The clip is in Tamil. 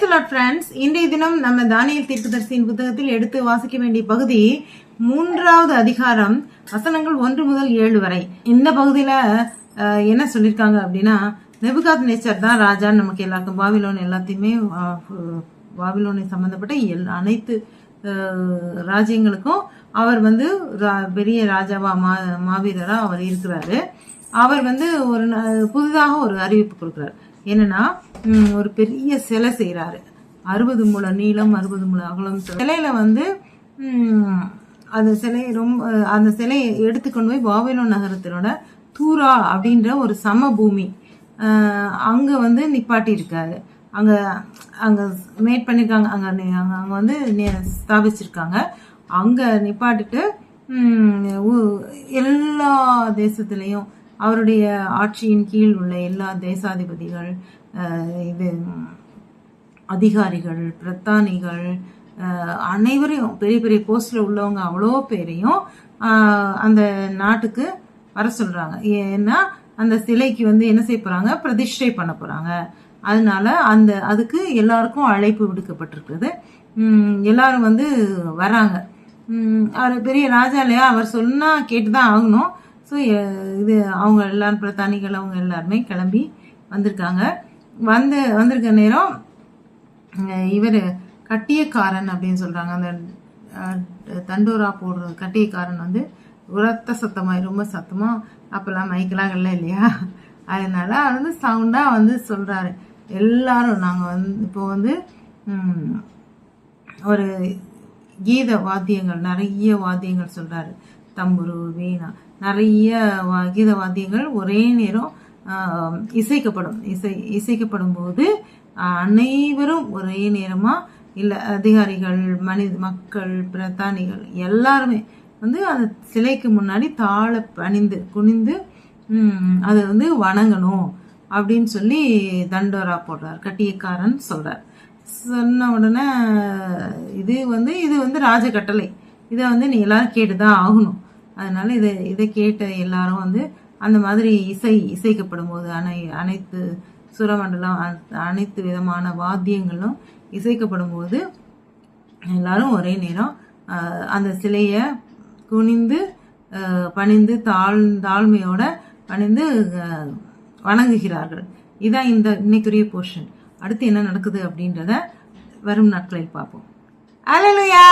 ஃப்ரெண்ட்ஸ், இன்றைய தினம் நம்ம தானியேல் தீர்க்கதரிசியின் புத்தகத்தில் எடுத்து வாசிக்க வேண்டிய பகுதி 3வது அதிகாரம், வசனங்கள் 1 முதல் 7 வரை. இந்த பகுதியில என்ன சொல்லியிருக்காங்க அப்படின்னா, நேபுகாத்நேச்சர் தான் ராஜான்னு நமக்கு எல்லாருக்கும், பாபிலோன் எல்லாத்தையுமே, பாபிலோனை சம்பந்தப்பட்ட அனைத்து ராஜ்யங்களுக்கும் அவர் பெரிய ராஜாவா மாவீரரா அவர் இருக்கிறாரு. அவர் ஒரு புதிதாக ஒரு அறிவிப்பு கொடுக்கிறார். என்னன்னா, ஒரு பெரிய சிலை செய்யறாரு. 60 முழ நீளம், 60 முழ அகலம். சிலையில அந்த சிலையை எடுத்துக்கொண்டு போய் பாபிலோன் நகரத்தினோட தூரா அப்படின்ற ஒரு சமபூமி அங்க நிப்பாட்டி இருக்காரு. அங்க அங்க மேட் பண்ணிருக்காங்க. அங்க ஸ்தாபிச்சிருக்காங்க. அங்க நிப்பாட்டிட்டு எல்லா தேசத்திலையும் அவருடைய ஆட்சியின் கீழ் உள்ள எல்லா தேசாதிபதிகள், அதிகாரிகள், பிரதானிகள், அனைவரையும், பெரிய பெரிய போஸ்ட்ல உள்ளவங்க அவ்வளோ பேரையும் அந்த நாட்டுக்கு வர சொல்றாங்க. ஏன்னா அந்த சிலைக்கு என்ன செய்ய போறாங்க, பிரதிஷ்டை பண்ண போறாங்க. அதனால அதுக்கு எல்லாருக்கும் அழைப்பு விடுக்கப்பட்டிருக்குது. எல்லாரும் வராங்க. அவர் பெரிய ராஜா இல்லையா, அவர் சொன்னா கேட்டுதான் ஆகணும். ஸோ அவங்க எல்லாரும், பிரதானிகள், அவங்க எல்லாருமே கிளம்பி வந்திருக்காங்க. வந்திருக்க நேரம் இவர் கட்டியக்காரன் அப்படின்னு சொல்றாங்க. அந்த தண்டோரா போடுற கட்டியக்காரன் உரத்த சத்தமாய், ரொம்ப சத்தமா, அப்பெல்லாம் மைக்கெல்லாம் இல்லை இல்லையா, அதனால சவுண்டா சொல்றாரு. எல்லாரும் நாங்க இப்போ ஒரு கீத வாத்தியங்கள், நிறைய வாத்தியங்கள் சொல்றாரு. தம்புரு, வீணா, நிறைய கீத வாத்தியங்கள் ஒரே நேரம் இசைக்கப்படும் போது அனைவரும் ஒரே நேரமா, இல்ல அதிகாரிகள், மக்கள், பிரதானிகள் எல்லாருமே அந்த சிலைக்கு முன்னாடி தாழ பணிந்து குனிந்து அதை வணங்கணும் அப்படின்னு சொல்லி தண்டோரா போடுறார். கட்டியக்காரன் சொல்றார். சொன்ன உடனே இது ராஜ கட்டளை, இதை நீ எல்லாரும் கேட்டுதான் ஆகணும். அதனால இதை கேட்ட எல்லாரும் அந்த மாதிரி இசைக்கப்படும் போது, அனைத்து சுரமண்டலம், அனைத்து விதமான வாத்தியங்களும் இசைக்கப்படும் போது எல்லாரும் ஒரே நேரம் அந்த சிலைய குனிந்து பணிந்து தாழ்மையோட பணிந்து வணங்குகிறார்கள். இதான் இன்னைக்குரிய போர்ஷன். அடுத்து என்ன நடக்குது அப்படின்றத வரும் நாட்களில் பார்ப்போம். அல்லேலூயா.